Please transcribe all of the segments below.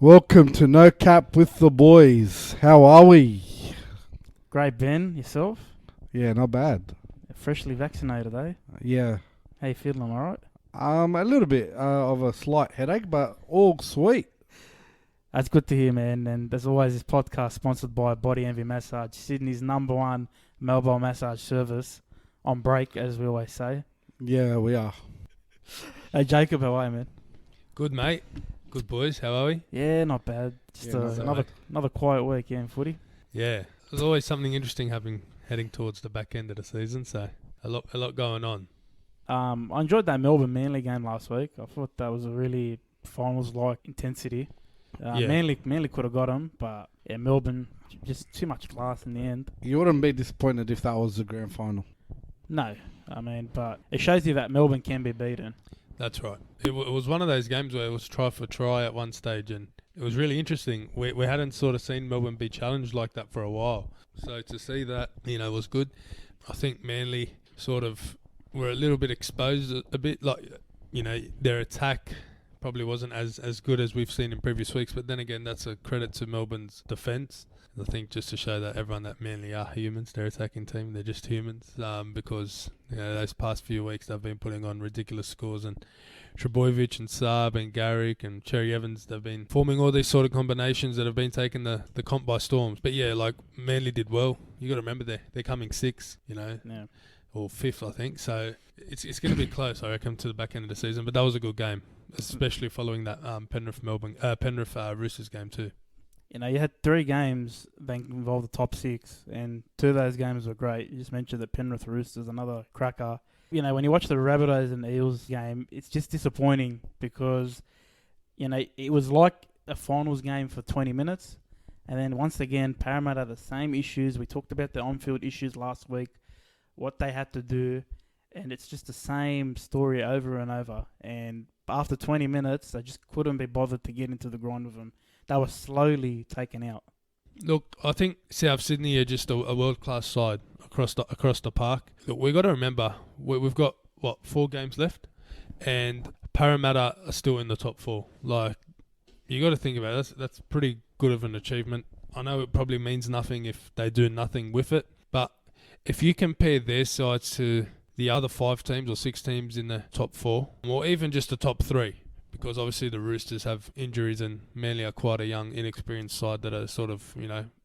Welcome to No Cap with the boys. How are we? Great, Ben. Yourself? Yeah, not bad. Freshly vaccinated, eh? Yeah. How you feeling, am I right? A little bit of a slight headache, but all sweet. That's good to hear, man. And as always, this podcast sponsored by Body Envy Massage, Sydney's #1 mobile massage service. On break, as we always say. Yeah, we are. Hey, Jacob, how are you, man? Good, mate. Good, boys. How are we? Yeah, not bad. Just another quiet week in footy. Yeah. There's always something interesting happening heading towards the back end of the season, so a lot going on. I enjoyed that Melbourne Manly game last week. I thought that was a really finals-like intensity. Yeah. Manly could have got them, but yeah, Melbourne, just too much class in the end. You wouldn't be disappointed if that was the grand final. No, but it shows you that Melbourne can be beaten. That's right. It was one of those games where it was try for try at one stage, and it was really interesting. We hadn't sort of seen Melbourne be challenged like that for a while. So to see that, was good. I think Manly sort of were a little bit exposed a bit, like, their attack probably wasn't as good as we've seen in previous weeks, but then again, that's a credit to Melbourne's defence. I think just to show that everyone that Manly are humans, their attacking team, they're just humans, because those past few weeks they've been putting on ridiculous scores, and Trebojevic and Saab and Garrick and Cherry Evans, they've been forming all these sort of combinations that have been taking the comp by storms. But yeah, like Manly did well. You got to remember they're coming 6th, Yeah. or 5th, I think. So it's going to be close, I reckon, to the back end of the season. But that was a good game, especially following that Penrith Roosters game too. You had 3 games that involved the top 6, and 2 of those games were great. You just mentioned the Penrith Roosters, another cracker. When you watch the Rabbitohs and Eels game, it's just disappointing because, it was like a finals game for 20 minutes. And then once again, Parramatta had the same issues. We talked about the on-field issues last week, what they had to do, and it's just the same story over and over. And after 20 minutes, they just couldn't be bothered to get into the grind with them. They were slowly taken out. Look, I think South Sydney are just a world-class side across the park. Look, we've got to remember, we've got, 4 games left, and Parramatta are still in the top 4. Like, you got to think about it. That's pretty good of an achievement. I know it probably means nothing if they do nothing with it, but if you compare their sides to the other 5 teams or 6 teams in the top 4, or even just the top 3, because obviously the Roosters have injuries and Manly are quite a young, inexperienced side that are sort of,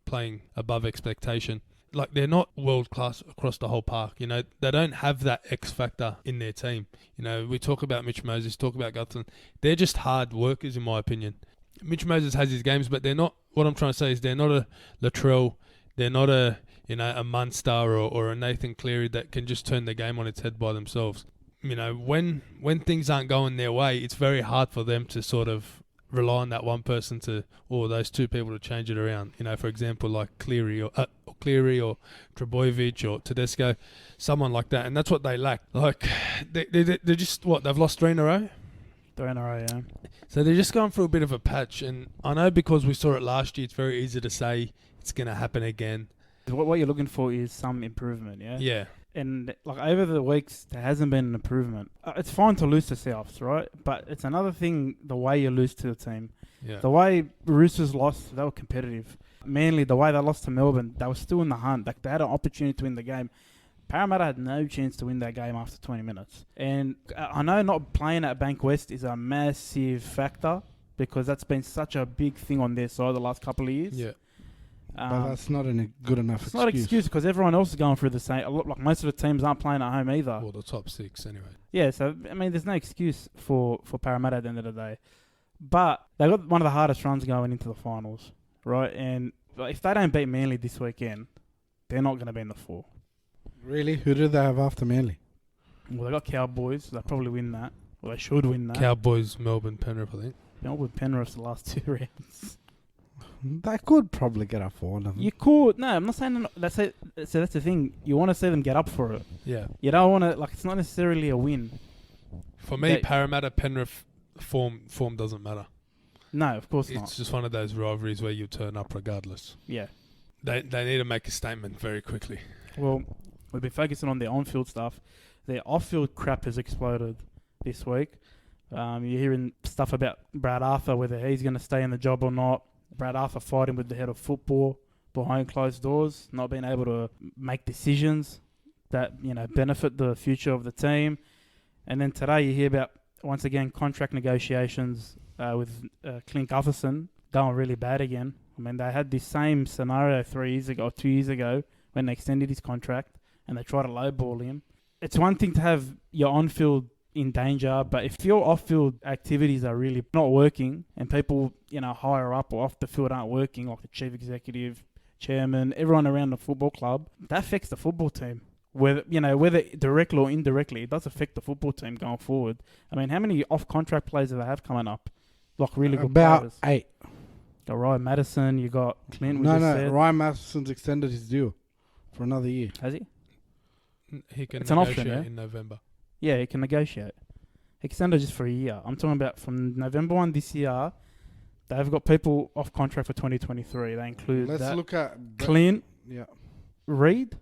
playing above expectation. Like, they're not world-class across the whole park. They don't have that X factor in their team. We talk about Mitch Moses, talk about Gutton. They're just hard workers, in my opinion. Mitch Moses has his games, but they're not, what I'm trying to say is they're not a Latrell. They're not a Munster or a Nathan Cleary that can just turn the game on its head by themselves. When things aren't going their way, it's very hard for them to sort of rely on that one person or those 2 people to change it around. For example, like Cleary or Trebojevic or Tedesco, someone like that. And that's what they lack. Like, they're just, they've lost 3 in a row? 3 in a row, yeah. So they're just going through a bit of a patch. And I know because we saw it last year, it's very easy to say it's going to happen again. What you're looking for is some improvement, yeah? Yeah. And like over the weeks, there hasn't been an improvement. It's fine to lose to Souths, right? But it's another thing the way you lose to a team. Yeah. The way Roosters lost, they were competitive. Manly, the way they lost to Melbourne, they were still in the hunt. Like, they had an opportunity to win the game. Parramatta had no chance to win that game after 20 minutes. And I know not playing at Bankwest is a massive factor because that's been such a big thing on their side the last couple of years. Yeah. But that's not a good enough excuse. It's not an excuse because everyone else is going through the same. Like, most of the teams aren't playing at home either. Well, the top 6 anyway. Yeah, so, there's no excuse for Parramatta at the end of the day. But they got one of the hardest runs going into the finals, right? And if they don't beat Manly this weekend, they're not going to be in the 4. Really? Who do they have after Manly? Well, they got Cowboys. They'll probably win that. Well, they should win that. Cowboys, Melbourne, Penrith, I think. Melbourne, Penrith the last 2 rounds. They could probably get up for one of them. You could. No, I'm not saying that's it. So that's the thing. You want to see them get up for it. Yeah. You don't want to, like, it's not necessarily a win. For me, Parramatta, Penrith, form doesn't matter. No, of course not. It's just one of those rivalries where you turn up regardless. Yeah. They need to make a statement very quickly. Well, we've been focusing on their on-field stuff. Their off-field crap has exploded this week. You're hearing stuff about Brad Arthur, whether he's going to stay in the job or not. Brad Arthur fighting with the head of football behind closed doors, not being able to make decisions that, you know, benefit the future of the team. And then today you hear about, once again, contract negotiations with Clint Gutherson going really bad again. I mean, they had this same scenario 3 years ago or 2 years ago when they extended his contract and they tried to lowball him. It's one thing to have your on-field in danger, but if your off-field activities are really not working and people, you know, higher up or off the field aren't working, like the chief executive, chairman, everyone around the football club, that affects the football team. Whether directly or indirectly, it does affect the football team going forward. I mean, how many off-contract players do they have coming up? Like really good about players. 8. You got Ryan Madison, you got Clint. No, Ryan Madison's extended his deal for another year. Has he? He can It's an option, negotiate yeah? in November. Yeah, he can negotiate. Extended just for a year. I'm talking about from November 1 this year. They've got people off contract for 2023. They include Let's that. look at Clint, Yeah, Reed,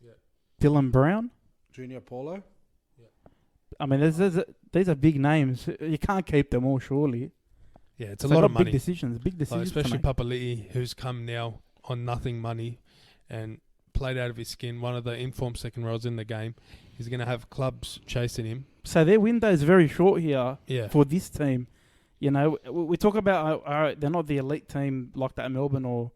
Yeah. Dylan Brown. Junior Paulo. I mean, these are big names. You can't keep them all, surely. Yeah, it's a So lot they've of got money. Big decisions to Especially make. Papali'i, who's come now on nothing money and played out of his skin, one of the informed second rows in the game. He's going to have clubs chasing him. So their window is very short here Yeah. for this team. You know, we talk about they're not the elite team like that Melbourne or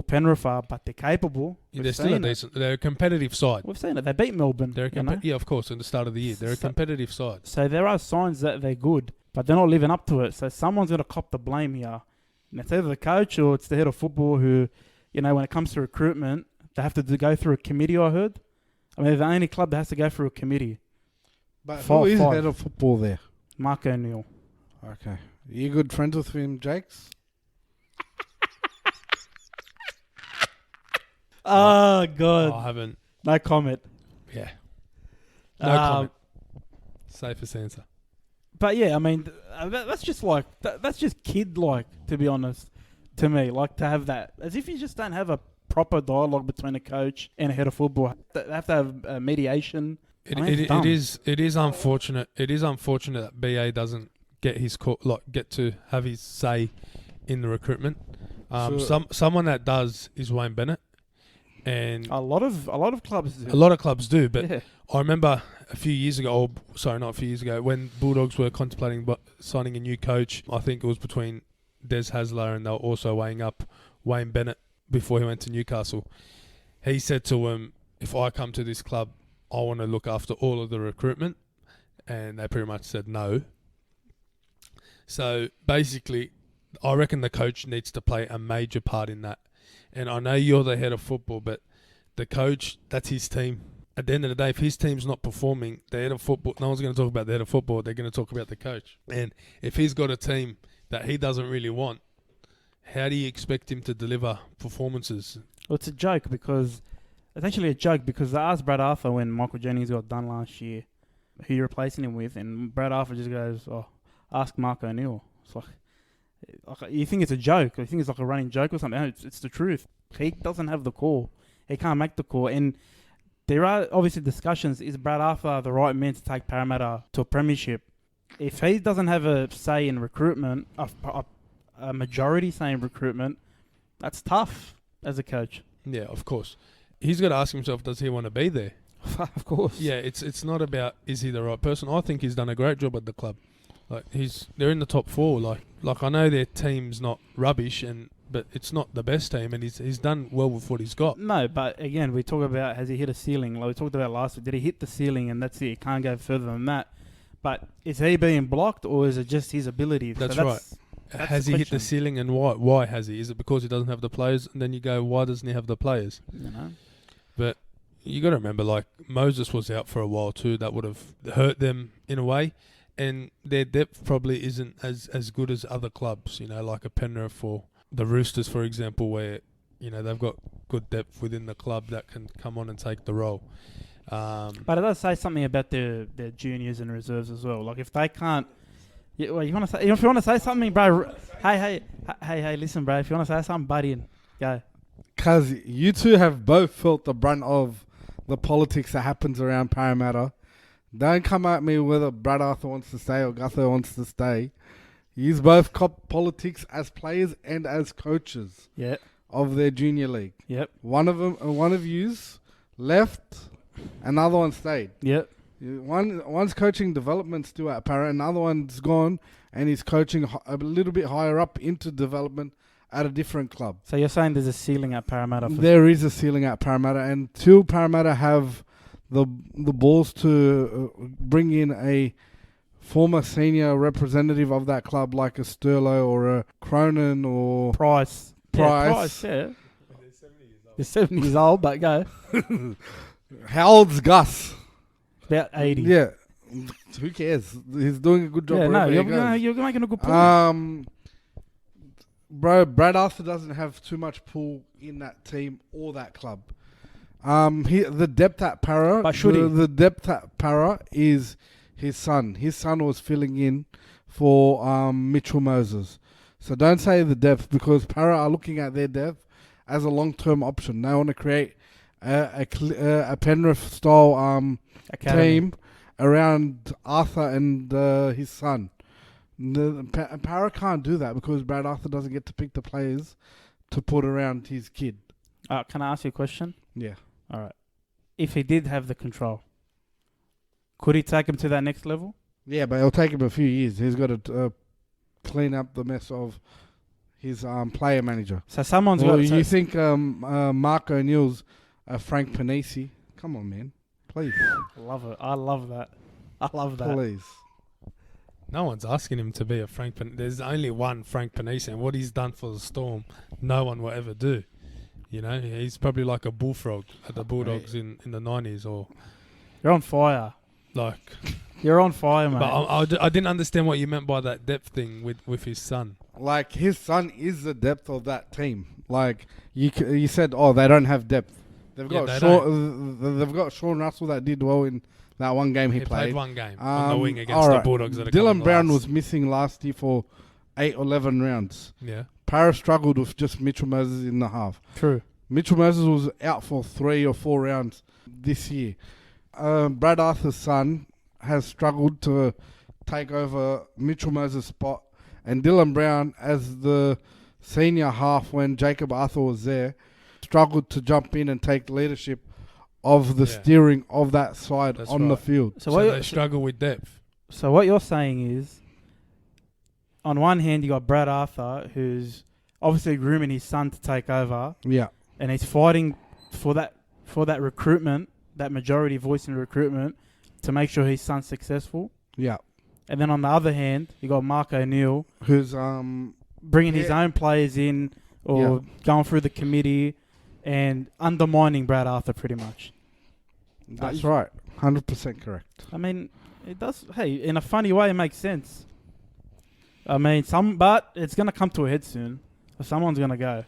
Penrith are, but they're capable. They're We've still a seen it. decent. They're a competitive side. We've seen it. They beat Melbourne. They're you know? yeah, of course, at the start of the year. They're a So- competitive side. So there are signs that they're good, but they're not living up to it. So someone's going to cop the blame here. And it's either the coach or it's the head of football who, you know, when it comes to recruitment, they have to go through a committee, I heard. I mean, they're the only club that has to go through a committee. But Five. who is head of football there? Mark O'Neill. Okay. You good friends with him, Jakes? Oh, God. I haven't. No comment. Yeah. No comment. Safest answer. But yeah, I mean, that's just like that's just kid-like, to be honest, to me. Like to have that, as if you just don't have a proper dialogue between a coach and a head of football. They have to have mediation. It is unfortunate. It is unfortunate that BA doesn't get get to have his say in the recruitment. Someone that does is Wayne Bennett, and A lot of clubs do. a lot of clubs do. But Yeah. I remember a few years ago, not a few years ago, when Bulldogs were contemplating signing a new coach. I think it was between Des Hasler and they were also weighing up Wayne Bennett before he went to Newcastle. He said to him, "If I come to this club, I want to look after all of the recruitment," and they pretty much said no. So basically, I reckon the coach needs to play a major part in that. And I know you're the head of football, but the coach, that's his team. At the end of the day, if his team's not performing, the head of football, no one's going to talk about the head of football. They're going to talk about the coach. And if he's got a team that he doesn't really want, how do you expect him to deliver performances? Well, it's a joke because it's actually a joke because I asked Brad Arthur when Michael Jennings got done last year, who you're replacing him with, and Brad Arthur just goes, "Oh, ask Mark O'Neill." It's like you think it's a joke, or you think it's like a running joke or something. No, it's the truth. He doesn't have the call. He can't make the call, and there are obviously discussions. Is Brad Arthur the right man to take Parramatta to a premiership? If he doesn't have a say in recruitment, a majority say in recruitment, that's tough as a coach. Yeah, of course. He's got to ask himself, does he want to be there? Of course. Yeah, it's not about is he the right person. I think he's done a great job at the club. Like they're in the top four. Like I know their team's not rubbish, but it's not the best team, and he's done well with what he's got. No, but again, we talk about has he hit a ceiling? Like we talked about last week. Did he hit the ceiling and that's it? He can't go further than that. But is he being blocked or is it just his ability? That's so right. Has he hit the ceiling, and why? Why has he? Is it because he doesn't have the players? And then you go, why doesn't he have the players? You know. But you got to remember, like Moses was out for a while too. That would have hurt them in a way, and their depth probably isn't as good as other clubs. You know, like a Penrith or the Roosters, for example, where you know they've got good depth within the club that can come on and take the role. But it does say something about their juniors and reserves as well. Like if they can't, you want to say, if you want to say something, bro. Hey, listen, bro. If you want to say something, buddy, go. Because you two have both felt the brunt of the politics that happens around Parramatta. Don't come at me whether Brad Arthur wants to stay or Gutho wants to stay. He's both cop politics as players and as coaches of their junior league. Yep. One of you's left, another one stayed. Yep. One's coaching development still at Parra, another one's gone and he's coaching a little bit higher up into development at a different club. So you're saying there's a ceiling at Parramatta? There is a ceiling at Parramatta, and till Parramatta have the balls to bring in a former senior representative of that club like a Sterlo or a Cronin or Price. Yeah, Price, yeah. They're 70 years old, but go. How old's Gus? About 80. Yeah. Who cares? He's doing a good job. Yeah, no, you're making a good point. Bro, Brad Arthur doesn't have too much pull in that team or that club. The depth at Parra, but should he? The depth at Parra is his son. His son was filling in for Mitchell Moses. So don't say the depth, because Parra are looking at their depth as a long-term option. They want to create a Penrith-style team around Arthur and his son. Parra can't do that because Brad Arthur doesn't get to pick the players to put around his kid. Can I ask you a question? Yeah. All right. If he did have the control, could he take him to that next level? Yeah, but it'll take him a few years. He's got to clean up the mess of his player manager. So someone's got. You think Mark O'Neill's Frank Panisi? Come on, man. Please. I love it. I love that. Please. No one's asking him to be a Frank Panisi. There's only one Frank Panisi, and what he's done for the Storm, no one will ever do. You know, he's probably like a bullfrog at the Bulldogs in the 90s. Or you're on fire. Like, you're on fire, mate. But I didn't understand what you meant by that depth thing with his son. Like, his son is the depth of that team. Like, you said, they don't have depth. They've got Sean Russell that did well in that one game he played. He played one game on the wing against the Bulldogs. Dylan Brown was missing last year for 8 or 11 rounds. Yeah. Parra struggled with just Mitchell Moses in the half. True. Mitchell Moses was out for 3 or 4 rounds this year. Brad Arthur's son has struggled to take over Mitchell Moses' spot, and Dylan Brown, as the senior half when Jacob Arthur was there, struggled to jump in and take leadership of the steering of that side the field. So they struggle with depth. So what you're saying is, on one hand, you got Brad Arthur, who's obviously grooming his son to take over. Yeah. And he's fighting for that recruitment, that majority voice in recruitment, to make sure his son's successful. Yeah. And then on the other hand, you got Mark O'Neill, who's bringing his own players in or going through the committee and undermining Brad Arthur pretty much. That's right. 100% correct. I mean, it does. Hey, in a funny way, it makes sense. I mean, but it's going to come to a head soon. So someone's going to go.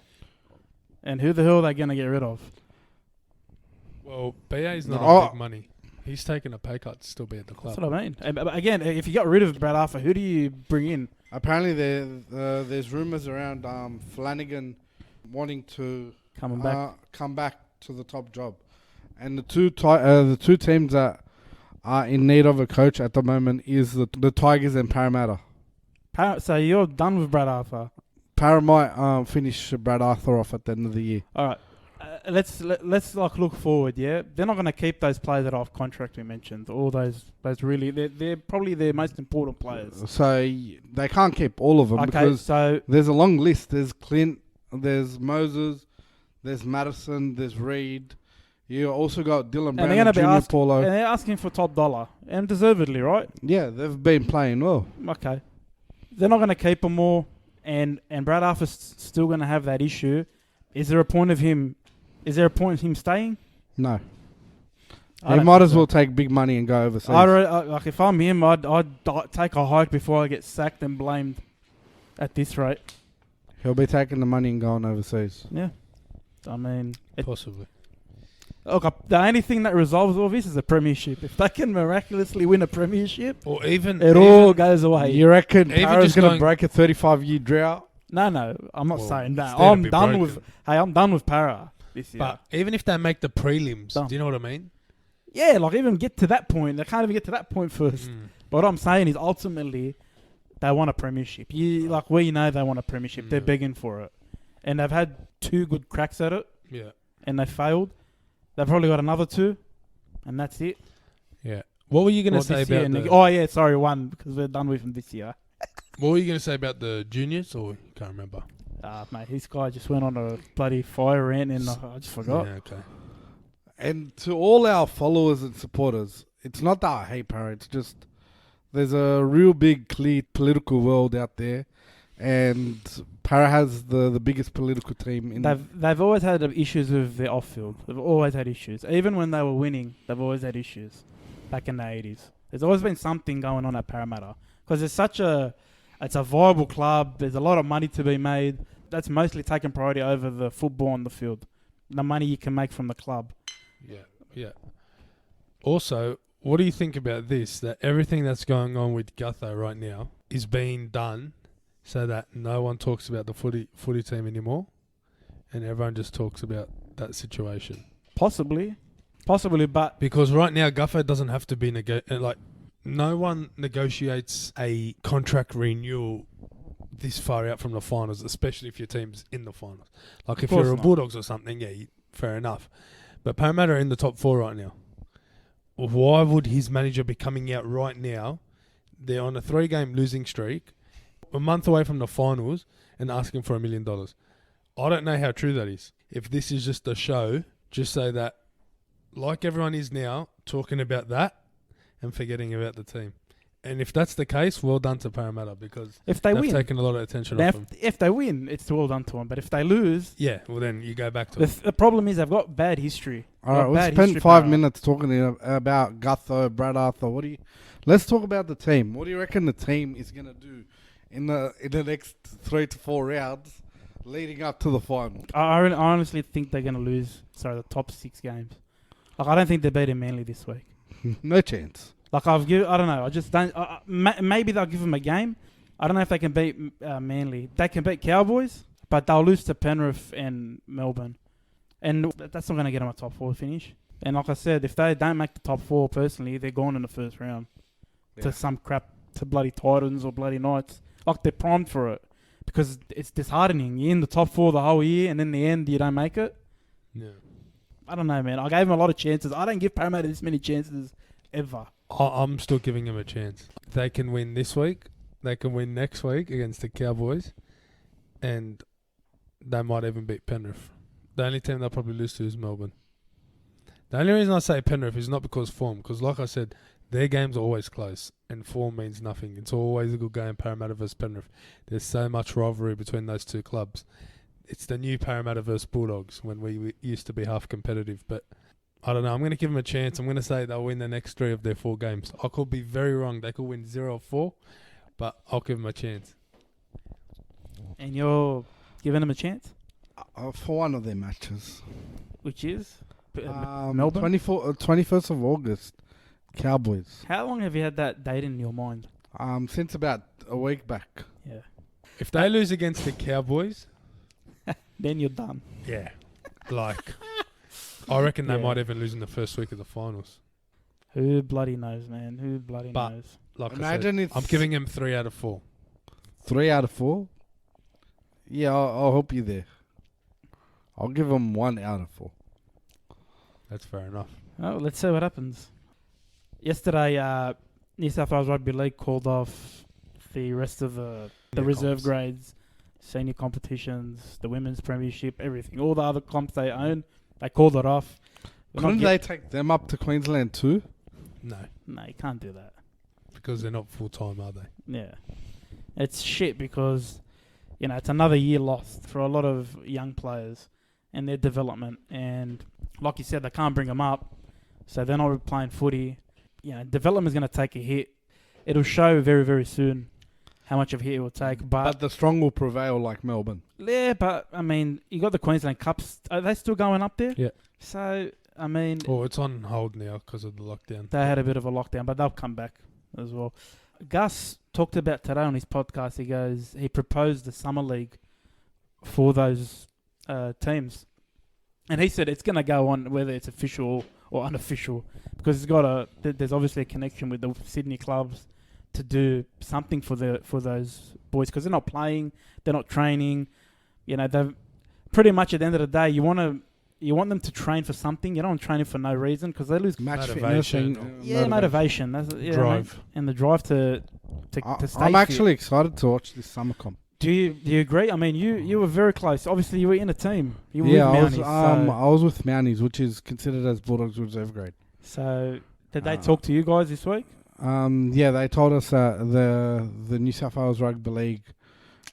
And who the hell are they going to get rid of? Well, BA's not on big money. He's taking a pay cut to still be at the club. That's what I mean. But again, if you got rid of Brad Arthur, who do you bring in? Apparently, there's rumours around Flanagan wanting to come back to the top job. And the two teams that are in need of a coach at the moment is the Tigers and Parramatta. So you're done with Brad Arthur? Parra might finish Brad Arthur off at the end of the year. All right. Let's look forward. Yeah, they're not going to keep those players that are off contract we mentioned. All those really they're probably their most important players. So they can't keep all of them because there's a long list. There's Clint, there's Moses, there's Madison, there's Reed. You also got Dylan Brown and Junior Paulo. And they're asking for top dollar, and deservedly, right? Yeah, they've been playing well. Okay, they're not going to keep them all, and Brad Arthur's still going to have that issue. Is there a point of him staying? No. He might as well take big money and go overseas. Like if I'm him, I'd take a hike before I get sacked and blamed at this rate. He'll be taking the money and going overseas. Yeah. I mean... Possibly. Look, the only thing that resolves all this is a premiership. If they can miraculously win a premiership, or it all goes away. You reckon Parra's going to break a 35-year drought? No, I'm not saying that. I'm done with Parra this year. But even if they make the prelims, do you know what I mean? Yeah, like even get to that point. They can't even get to that point first. But what I'm saying is ultimately they want a premiership. They want a premiership. They're begging for it. And they've had 2 good cracks at it. Yeah. And they failed. They've probably got another 2. And that's it. Yeah. What were you going to say about one, because we're done with them this year. What were you going to say about the juniors, or you can't remember? Mate, this guy just went on a bloody fire rant and I just forgot. Yeah, okay. And to all our followers and supporters, it's not that I hate Parra. It's just there's a real big, clear political world out there, and Parra has the biggest political team in. They've always had issues with the off-field. They've always had issues. Even when they were winning, they've always had issues. Back in the 80s, there's always been something going on at Parramatta because it's a viable club. There's a lot of money to be made. That's mostly taken priority over the football on the field, the money you can make from the club. Yeah. Also, what do you think about this? That everything that's going on with Gutho right now is being done so that no one talks about the footy team anymore, and everyone just talks about that situation. Possibly, but because right now Gutho doesn't have to be no one negotiates a contract renewal this far out from the finals, especially if your team's in the finals. Like if you're a Bulldogs or something, fair enough. But Parramatta are in the top 4 right now. Why would his manager be coming out right now? They're on a 3-game losing streak, a month away from the finals, and asking for $1 million. I don't know how true that is. If this is just a show, just say that, like everyone is now, talking about that and forgetting about the team. And if that's the case, well done to Parramatta because if they've taken a lot of attention off them. If they win, it's well done to them. But if they lose... Yeah, well then you go back to it. The problem is they've got bad history. All right, we spent 5 minutes talking about Gutho, Brad Arthur. Let's talk about the team. What do you reckon the team is going to do in the next 3 to 4 rounds leading up to the final? I honestly think they're going to lose the top 6 games. I don't think they're beating Manly this week. No chance. I don't know. I just don't. Maybe they'll give them a game. I don't know if they can beat Manly. They can beat Cowboys, but they'll lose to Penrith and Melbourne. And that's not going to get them a top 4 finish. And like I said, if they don't make the top 4, personally, they're gone in the first round to some crap, to bloody Titans or bloody Knights. Like they're primed for it because it's disheartening. You're in the top 4 the whole year, and in the end, you don't make it. Yeah. I don't know, man. I gave them a lot of chances. I don't give Parramatta this many chances ever. I'm still giving them a chance. They can win this week. They can win next week against the Cowboys. And they might even beat Penrith. The only team they'll probably lose to is Melbourne. The only reason I say Penrith is not because form. Because like I said, their games are always close. And form means nothing. It's always a good game, Parramatta versus Penrith. There's so much rivalry between those 2 clubs. It's the new Parramatta versus Bulldogs when we used to be half competitive. But I don't know. I'm going to give them a chance. I'm going to say they'll win the next 3 of their 4 games. I could be very wrong. They could win 0 or 4, but I'll give them a chance. And you're giving them a chance? For one of their matches. Which is? Melbourne? 21st of August. Cowboys. How long have you had that date in your mind? Since about a week back. Yeah. If they lose against the Cowboys... then you're done. Yeah. I reckon they might even lose in the first week of the finals. Who bloody knows, man? Who bloody knows? Like imagine I said, I'm giving him 3 out of 4. 3 out of 4? Yeah, I'll help you there. I'll give him 1 out of 4. That's fair enough. Oh, let's see what happens. Yesterday, New South Wales Rugby League called off the rest of the reserve grades, senior competitions, the women's premiership, everything. All the other comps they own, they called it off. Couldn't they take them up to Queensland too? No, you can't do that. Because they're not full-time, are they? Yeah. It's shit because, it's another year lost for a lot of young players and their development. And like you said, they can't bring them up, so they're not playing footy. Development's going to take a hit. It'll show very, very soon how much of a hit it will take. But the strong will prevail like Melbourne. Yeah, but, you got the Queensland Cups. Are they still going up there? Yeah. So, it's on hold now because of the lockdown. They had a bit of a lockdown, but they'll come back as well. Gus talked about today on his podcast. He proposed the Summer League for those teams. And he said it's going to go on whether it's official or unofficial, because it's got there's obviously a connection with the Sydney clubs to do something for those boys, because they're not playing, they're not training. You know, they've pretty much at the end of the day, you want them to train for something. You don't want to train them for no reason, because they lose Match motivation. fitness. motivation. That's, Drive. and the drive to stay I'm fit. actually excited to watch this summer comp. Do you agree? I mean, you were very close. Obviously, you were in a team. You were Yeah, with Mounties. I was with Mounties, which is considered as Bulldogs reserve grade. So did they talk to you guys this week? Yeah, they told us that the New South Wales Rugby League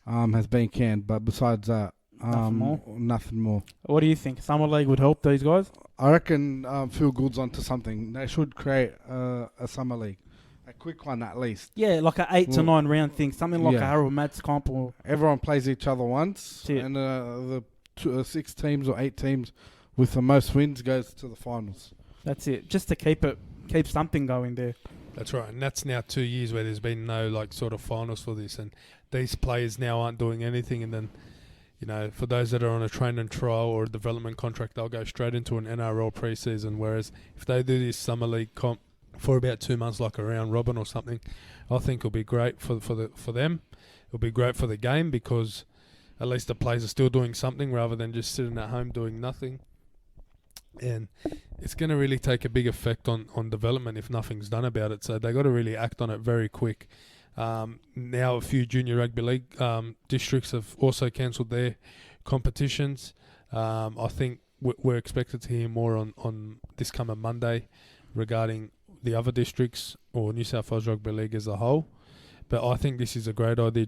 has been canned, but besides that, nothing more. What do you think? Summer League would help these guys? I reckon Phil Gould's onto something. They should create a summer league, a quick one at least. Yeah, like an 8 to 9 round thing, something like a Harold Mats comp. Or everyone plays each other once, and the 6 teams or 8 teams with the most wins goes to the finals. That's it, just to keep something going there. That's right, and that's now 2 years where there's been no like sort of finals for this, and these players now aren't doing anything, and then, you know, for those that are on a train and trial or a development contract, they'll go straight into an NRL preseason. Whereas if they do this summer league comp for about 2 months, like a round robin or something, I think it'll be great for them. It'll be great for the game, because at least the players are still doing something rather than just sitting at home doing nothing. And it's going to really take a big effect on development if nothing's done about it. So they got to really act on it very quick. Now a few junior rugby league districts have also cancelled their competitions. I think we're expected to hear more on this coming Monday regarding the other districts or New South Wales Rugby League as a whole. But I think this is a great idea.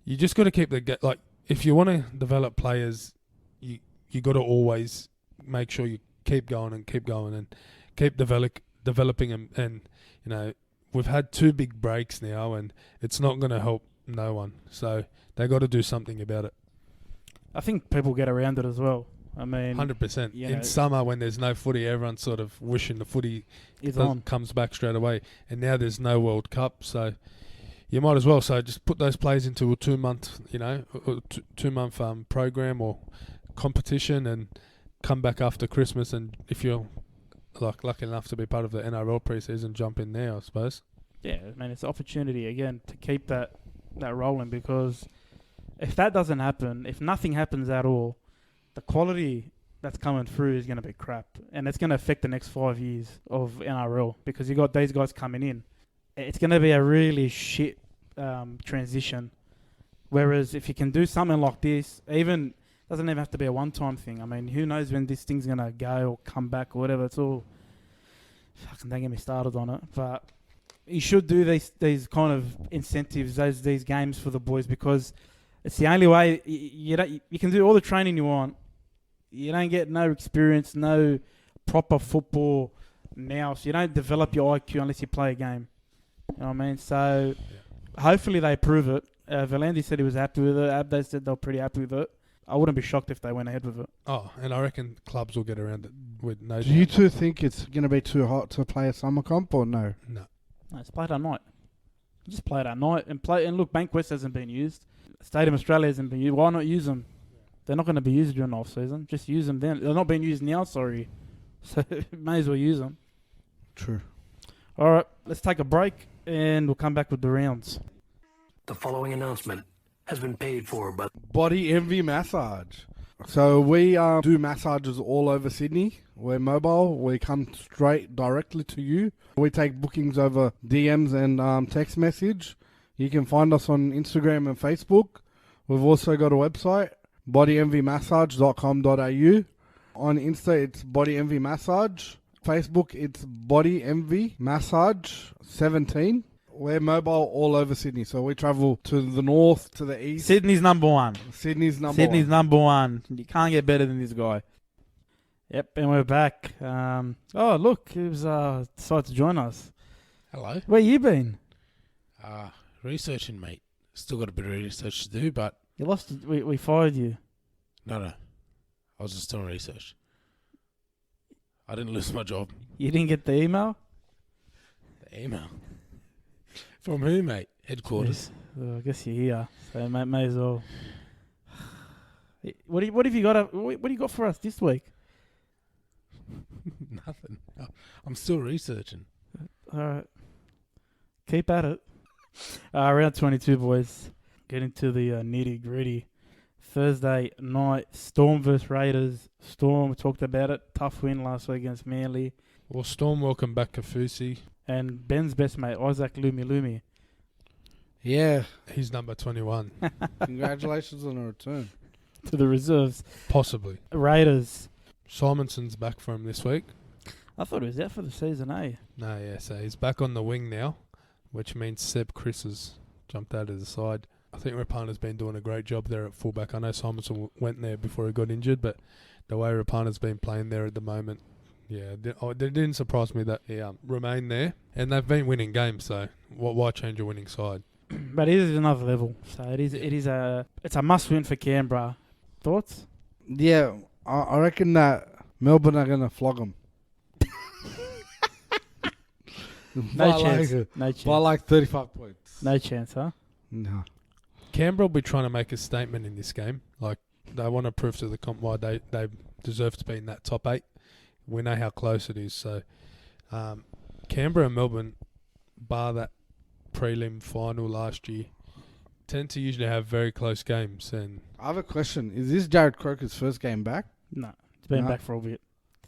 You just got to keep like, if you want to develop players, you got to always make sure you keep going and keep developing them. And you know, we've had 2 big breaks now, and it's not going to help no one. So they got to do something about it. I think people get around it as well. I mean, 100%. In summer, when there's no footy, everyone's sort of wishing the footy comes back straight away. And now there's no World Cup, so you might as well. So just put those players into a 2-month, program or competition, and come back after Christmas. And if you're like lucky enough to be part of the NRL preseason, jump in there, I suppose. Yeah, I mean, it's an opportunity again to keep that rolling, because if that doesn't happen, if nothing happens at all, the quality that's coming through is going to be crap, and it's going to affect the next 5 years of NRL, because you got these guys coming in. It's going to be a really shit transition. Whereas if you can do something like this, doesn't even have to be a one-time thing. I mean, who knows when this thing's going to go or come back or whatever. It's all... Fucking don't get me started on it. But you should do these kind of incentives, these games for the boys, because it's the only way. You can do all the training you want. You don't get no experience, no proper football now. So you don't develop your IQ unless you play a game. You know what I mean? So hopefully they prove it. Valandi said he was happy with it. Abdo said they were pretty happy with it. I wouldn't be shocked if they went ahead with it. Oh, and I reckon clubs will get around it with no. Do you two think it's going to be too hot to play a summer comp, or no? No, it's played at night. Just play it at night and play. And look, Bankwest hasn't been used. Stadium Australia hasn't been used. Why not use them? They're not going to be used during off season. Just use them then. They're not being used now. Sorry, so may as well use them. True. All right, let's take a break and we'll come back with the rounds. The following announcement has been paid for by Body Envy Massage. So we do massages all over Sydney. We're mobile. We come straight directly to you. We take bookings over DMs and text message. You can find us on Instagram and Facebook. We've also got a website, bodyenvymassage.com.au. On Insta, it's Body Envy Massage. Facebook, it's Body Envy Massage 17. We're mobile all over Sydney, so we travel to the north, to the east. Sydney's number one. Sydney's number one. You can't get better than this guy. Yep, and we're back. Oh, look, he was decided to join us. Hello. Where you been? Researching, mate. Still got a bit of research to do, but... You lost it. We fired you. No. I was just doing research. I didn't lose my job. You didn't get the email? The email? From who, mate? Headquarters. Well, I guess you're here, so may as well. What have you got? What do you got for us this week? Nothing. I'm still researching. All right. Keep at it. Round 22, boys. Get into the nitty gritty. Thursday night, Storm versus Raiders. Storm, we talked about it. Tough win last week against Manly. Well, Storm welcome back Kafusi. And Ben's best mate, Isaac Lumi. Yeah. He's number 21. Congratulations on a return. To the reserves. Possibly. Raiders. Simonson's back for him this week. I thought he was out for the season, eh? No, yeah, so he's back on the wing now, which means Seb Chris has jumped out of the side. I think Rapana's been doing a great job there at fullback. I know Simonson went there before he got injured, but the way Rapana's been playing there at the moment, yeah, it didn't surprise me that he remained there. And they've been winning games, so why change a winning side? But it is another level, so it's a must-win for Canberra. Thoughts? Yeah, I reckon that Melbourne are going to flog them. No chance. By like 35 points. No chance, huh? No. Canberra will be trying to make a statement in this game. Like, they want to prove to the comp why they deserve to be in that top 8. We know how close it is. So, Canberra and Melbourne, bar that prelim final last year, tend to usually have very close games. And I have a question. Is this Jared Croker's first game back? No. It's been No. back for a bit.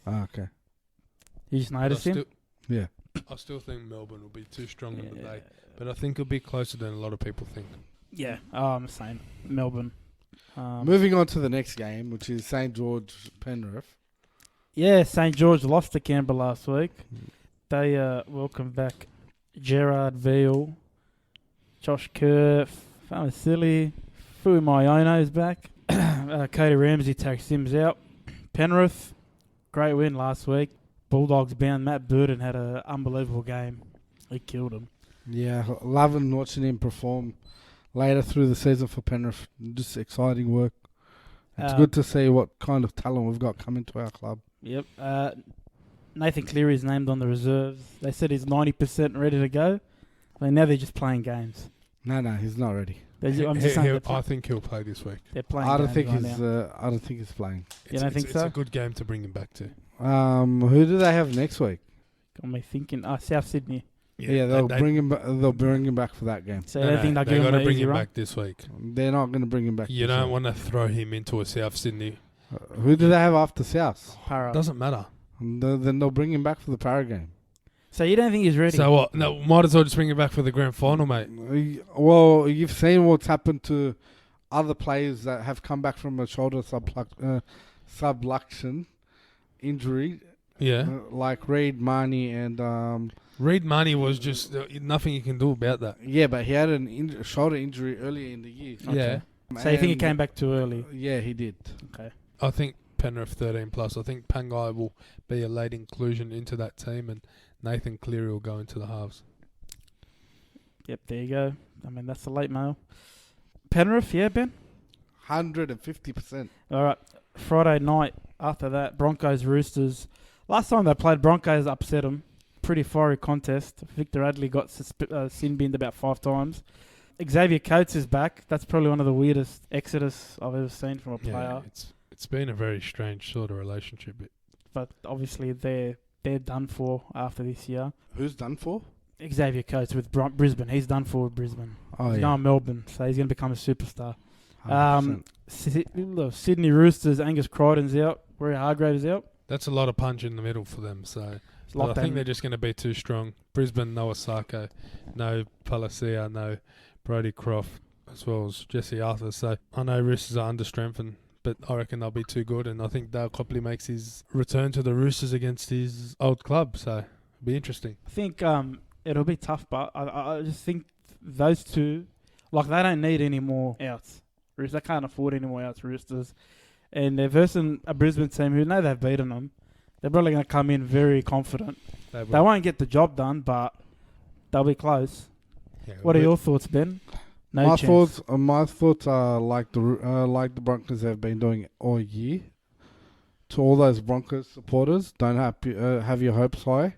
Oh, okay. You just noticed him? Yeah. I still think Melbourne will be too strong in the Yeah. day. But I think it'll be closer than a lot of people think. Yeah. I'm saying Melbourne. Moving on to the next game, which is St. George Penrith. Yeah, St. George lost to Canberra last week. They welcome back Gerard Veal, Josh Kerr, Famasili, Fui Maiono is back. Cody Ramsey takes Sims out. Penrith, great win last week. Bulldogs bound. Matt Burton had an unbelievable game. He killed him. Yeah, loving watching him perform later through the season for Penrith. Just exciting work. It's good to see what kind of talent we've got coming to our club. Yep. Nathan Cleary is named on the reserves. They said he's 90% ready to go. Now they're just playing games. No, he's not ready. I think he'll play this week. They're playing I don't games think right he's. now. I don't think he's playing. You don't think it's so? a good game to bring him back to. Who do they have next week? Got me thinking. South Sydney. Yeah, they'll bring him. They'll bring him back for that game. So I don't think they'll give got him to an bring easy him run. back this week. They're not going to bring him back. You this don't week. want to throw him into a South Sydney. Who do they have after South? Parra. Doesn't matter. Then they'll bring him back for the Parra game. So you don't think he's ready? So what? No, might as well just bring him back for the grand final, mate. Well, you've seen what's happened to other players that have come back from a shoulder subluxation injury. Yeah. Like Reid, Marnie, and Reid Marnie was just nothing you can do about that. yeah, but he had a shoulder injury earlier in the year. Yeah. So you think he came back too early? Yeah, he did. Okay. I think Penrith 13+. I think Pangai will be a late inclusion into that team, and Nathan Cleary will go into the halves. Yep, there you go. I mean, that's the late mail. Penrith, yeah, Ben? 150%. All right. Friday night after that, Broncos, Roosters. Last time they played, Broncos upset them. Pretty fiery contest. Victor Adley got sin-binned about 5 times. Xavier Coates is back. That's probably one of the weirdest exodus I've ever seen from a player. It's been a very strange sort of relationship. But obviously they're done for after this year. Who's done for? Xavier Coates with Brisbane. He's done for with Brisbane. Oh, He's yeah. going to Melbourne, so he's going to become a superstar. 100%. Sydney Roosters, Angus Crichton's out. Rory Hargrave's out. That's a lot of punch in the middle for them. So It's but I locked think down. they're just going to be too strong. Brisbane, no Osako, no Palacia, no Brodie Croft, as well as Jesse Arthur. So I know Roosters are under-strengthened, but I reckon they'll be too good. And I think Dale Copley makes his return to the Roosters against his old club. So it'll be interesting. I think it'll be tough, but I just think those two, like, they don't need any more outs. Roosters, they can't afford any more outs, Roosters. And they're versing a Brisbane team who know they've beaten them. They're probably going to come in very confident. They They won't get the job done, but they'll be close. Yeah, What are your thoughts, Ben? No my chance. thoughts are like the Broncos have been doing all year. To all those Broncos supporters, don't have your hopes high.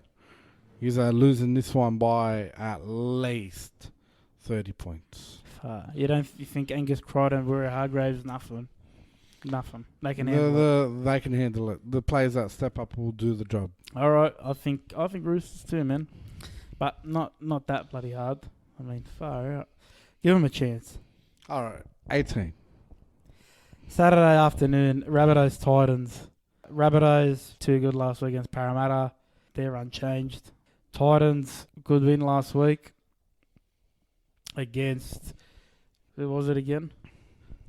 You are losing this one by at least 30 points. You think Angus Crichton and Rory Hargrave's nothing? Nothing. They can handle it. They can handle it. The players that step up will do the job. All right, I think Roosters too, man. But not that bloody hard. I mean, far out. Give them a chance. All right, 18. Saturday afternoon, Rabbitohs Titans. Rabbitohs too good last week against Parramatta. They're unchanged. Titans good win last week against, who was it again?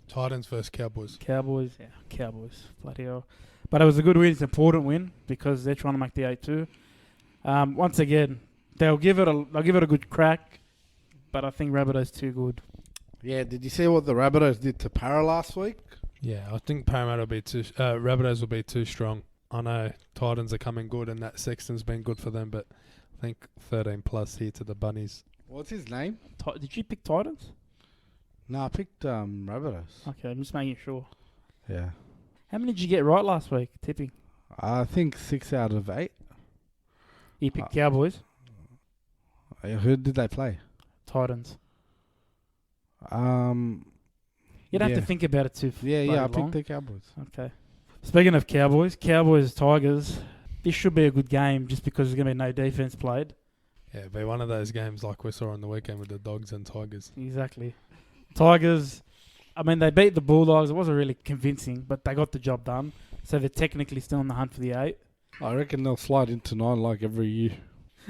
Titans versus Cowboys. Cowboys. Yeah, Cowboys. Bloody hell. But it was a good win. It's an important win because they're trying to make the 8-2. Once again, they'll give it a good crack, but I think Rabbitohs too good. Yeah, did you see what the Rabbitohs did to Parra last week? Yeah, I think Parramatta will be Rabbitohs will be too strong. I know Titans are coming good and that Sexton's been good for them, but I think 13 plus here to the Bunnies. What's his name? Did you pick Titans? No, I picked Rabbitohs. Okay, I'm just making sure. Yeah. How many did you get right last week, tipping? I think 6 out of 8. You picked Cowboys? Who did they play? Titans. You'd have to think about it too. I picked the Cowboys. Okay. Speaking of Cowboys, Tigers. This should be a good game just because there's going to be no defense played. Yeah, it'll be one of those games like we saw on the weekend with the Dogs and Tigers. Exactly. Tigers, I mean, they beat the Bulldogs. It wasn't really convincing, but they got the job done. So they're technically still in the hunt for the 8. I reckon they'll slide into 9 like every year.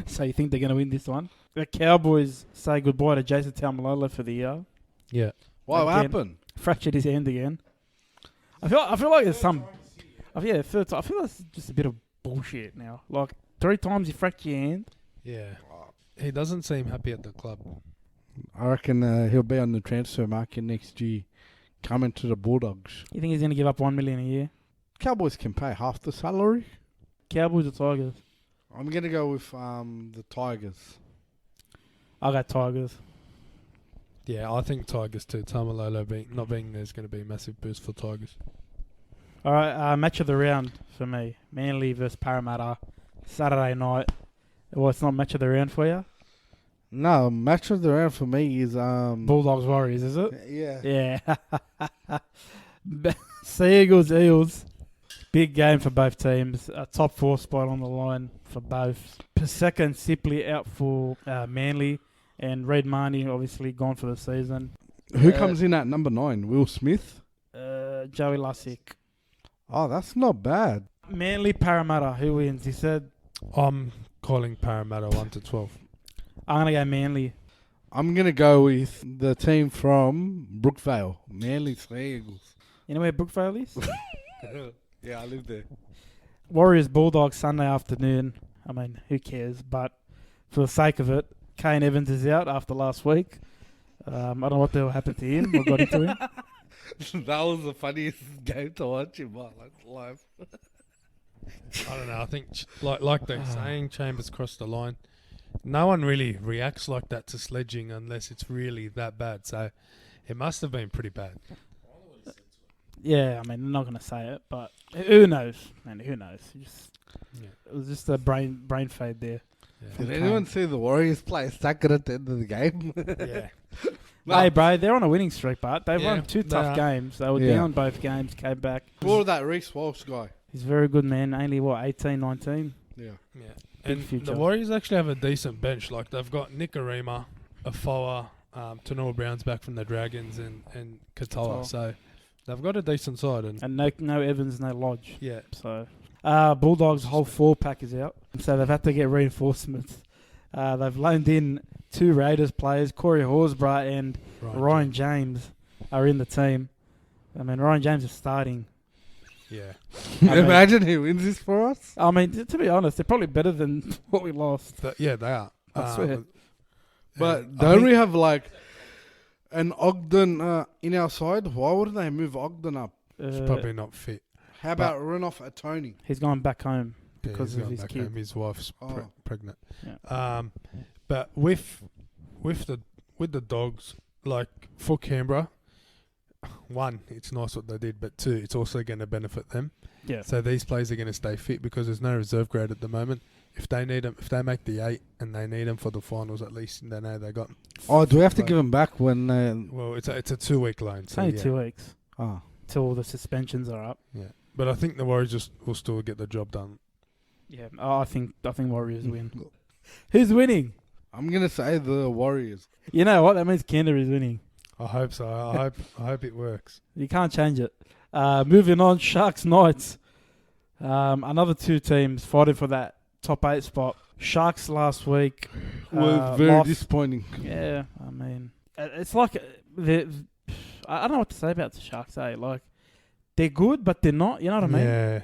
So you think they're going to win this one? The Cowboys say goodbye to Jason Taumalolo for the year. Yeah. What happened? Fractured his hand again. I feel like there's some... third time. I feel like it's just a bit of bullshit now. Like, 3 times you fracture your hand. Yeah. He doesn't seem happy at the club. I reckon he'll be on the transfer market next year, coming to the Bulldogs. You think he's going to give up $1 million a year? Cowboys can pay half the salary. Cowboys or Tigers? I'm going to go with the Tigers. I got Tigers. Yeah, I think Tigers too. Tamalolo not being there is going to be a massive boost for Tigers. All right, match of the round for me. Manly versus Parramatta, Saturday night. Well, it's not match of the round for you? No, match of the round for me is... Bulldogs Warriors, is it? Yeah. Yeah. Sea-Eagles, Eels. Big game for both teams. A top 4 spot on the line for both. Paseka and Sipley out for Manly. And Red Marnie obviously gone for the season. Who comes in at number 9? Will Smith? Joey Lussick. Oh, that's not bad. Manly Parramatta. Who wins? He said... I'm calling Parramatta 1-12. I'm going to go Manly. I'm going to go with the team from Brookvale. Manlyseaeagles. You know where Brookvale is? Yeah, I live there. Warriors Bulldogs Sunday afternoon. I mean, who cares? But for the sake of it, Kane Evans is out after last week. I don't know what the hell happened to him. What got into him? That was the funniest game to watch in my life. I don't know. I think, like they're saying, Chambers crossed the line. No one really reacts like that to sledging unless it's really that bad. So it must have been pretty bad. Yeah, I mean, I'm not going to say it, but who knows? Man, who knows? It was just a brain fade there. Yeah. Did anyone see the Warriors play second at the end of the game? Yeah. No. Hey, bro, they're on a winning streak, but they've won 2 they tough are. games. They were down both games, came back. Or that Reece Walsh guy. He's very good, man. Only, 18, 19? Yeah. Yeah. Big And future. the Warriors actually have a decent bench. Like, they've got Nick Arima, Afoa, Tanoa Brown's back from the Dragons, and Katoa. Katoa. So they've got a decent side. And No Evans, no Lodge. yeah. So, Bulldogs' whole 4-pack is out. So they've had to get reinforcements. They've loaned in 2 Raiders players, Corey Horsburgh and Ryan James are in the team. I mean, Ryan James is starting. Yeah. Imagine he wins this for us. I mean, to be honest, they're probably better than what we lost. Yeah, they are. I swear. But don't we have like an Ogden in our side? Why wouldn't they move Ogden up? He's probably not fit. How about run off a Tony? He's gone back home Yeah, because he's of gone his back kid. home. His wife's Oh. pregnant. Yeah. But with the Dogs, like for Canberra, 1, it's nice what they did, but 2, it's also going to benefit them. Yeah. So these players are going to stay fit because there's no reserve grade at the moment. If they need them, if they make the 8 and they need them for the finals, at least they know they got. Oh, do we have to give him back when? Well, it's a 2-week loan. It's So only yeah. 2 weeks. Oh, till the suspensions are up. Yeah, but I think the Warriors will still get the job done. Yeah, I think Warriors win. Who's winning? I'm gonna say the Warriors. You know what? That means Canterbury's winning. I hope so. I hope it works. You can't change it. Moving on, Sharks Knights. Another two teams fighting for that top 8 spot. Sharks last week Was very lost. disappointing. Yeah, I mean, it's like I don't know what to say about the Sharks. Like they're good, but they're not. You know what I mean? Yeah,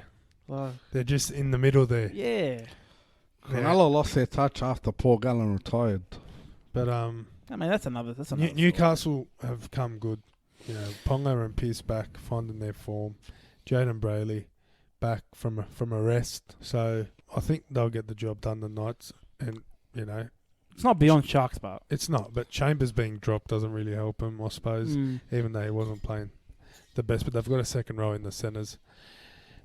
Like, they're just in the middle there. yeah. Cronulla lost their touch after Paul Gallen retired. But I mean, that's another. Newcastle have come good. You know, Ponga and Pearce back, finding their form. Jaden Brayley back from a rest. So I think they'll get the job done, the Knights. And, you know, It's not beyond Sharks, but it's not. But Chambers being dropped doesn't really help him, I suppose, even though he wasn't playing the best. But they've got a second row in the centres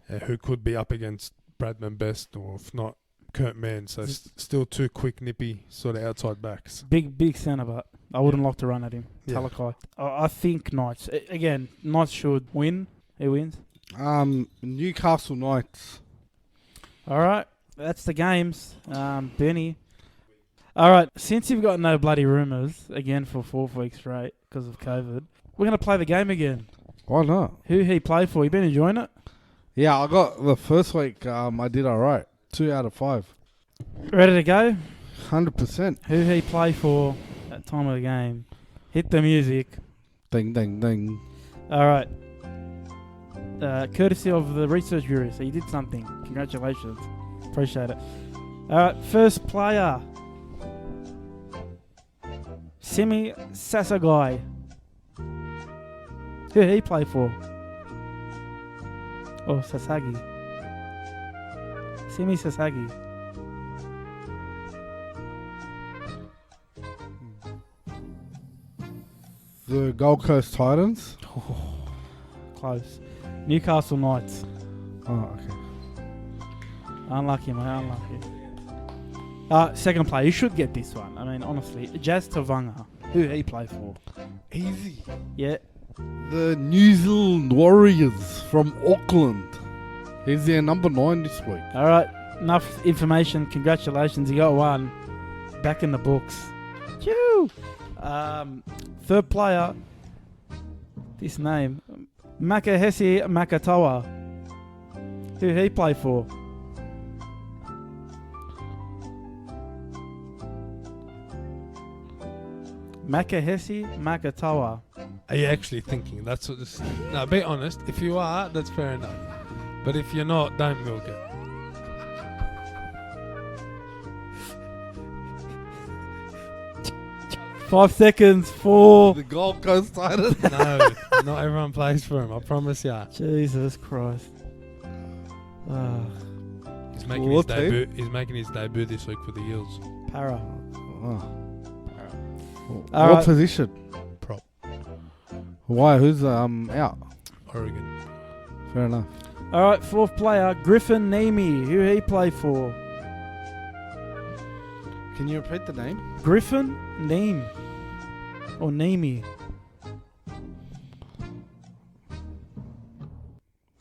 who could be up against Bradman Best, or if not, Kurt Mann. So still two quick, nippy sort of outside backs. big centre, but I wouldn't like to run at him. Yeah. Talakai. I think Knights. Again, Knights should win. Who wins? Newcastle Knights. All right. That's the games. Benny. All right. Since you've got no bloody rumours, again for 4 weeks straight because of COVID, we're going to play the game again. Why not? Who he played for? You been enjoying it? Yeah, I got the first week. I did all right. 2 out of 5. Ready to go? 100%. Who he play for at time of the game? Hit the music. Ding, ding, ding. All right. Courtesy of the research bureau, so you did something. Congratulations. Appreciate it. All right, first player. Simi Sasagai. Who he play for? Oh, Sasagi. Simi Sasagi. The Gold Coast Titans. Close. Newcastle Knights. Oh, okay. Unlucky, mate. Unlucky. Second player. You should get this one. I mean, honestly. Jazz Tavanga. Who he play for? Easy. Yeah. The New Zealand Warriors from Auckland. He's their number 9 this week. All right. Enough information. Congratulations. You got one. Back in the books. Choo! Third player. This name. Makahesi Makatawa. Who he play for? Makahesi Makatawa. Are you actually thinking? That's what this... No, be honest. If you are, that's fair enough. But if you're not, don't milk it. Five seconds for... The Gold Coast Titans. No, not everyone plays for him. I promise ya. Jesus Christ. He's making his debut. He's making his debut this week for the Eels. Parra. Oh. All What right. position? Prop. Why? Who's out? Oregon. Fair enough. All right, fourth player, Griffin Nemi. Who he play for? Can you repeat the name? Griffin Neem. Or Nemi.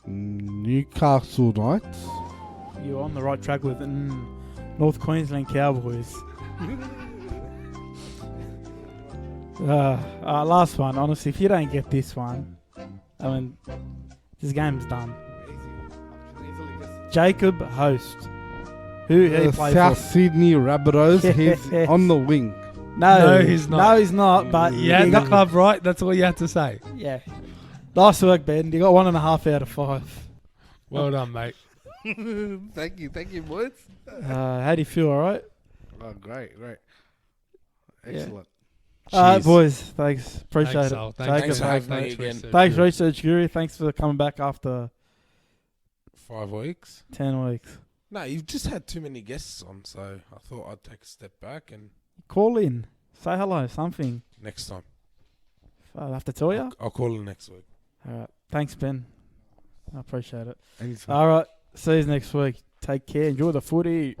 Newcastle Knights. You're on the right track with North Queensland Cowboys. Last one. Honestly, if you don't get this one, I mean, this game's done. Jacob Host. Who he play South for? Sydney Rabbitohs. He's on the wing. No, he's not. No, he's not. But You had the club right. That's all you had to say. Yeah. Nice work, Ben. You got 1.5 out of 5. Well done, mate. Thank you, boys. How do you feel? All right. Oh, great. Yeah. Excellent. All right, Cheers. boys. Thanks. Appreciate Thanks, it. Al. Jacob, Thanks for having mate. me again. Thanks, Research Guru. Thanks for coming back after 5 weeks. 10 weeks. No, you've just had too many guests on, so I thought I'd take a step back and Call in. Say hello. Something. next time. I'll have to tell you. I'll call in next week. All right. Thanks, Ben. I appreciate it. Anytime. All right. See you next week. Take care. Enjoy the footy.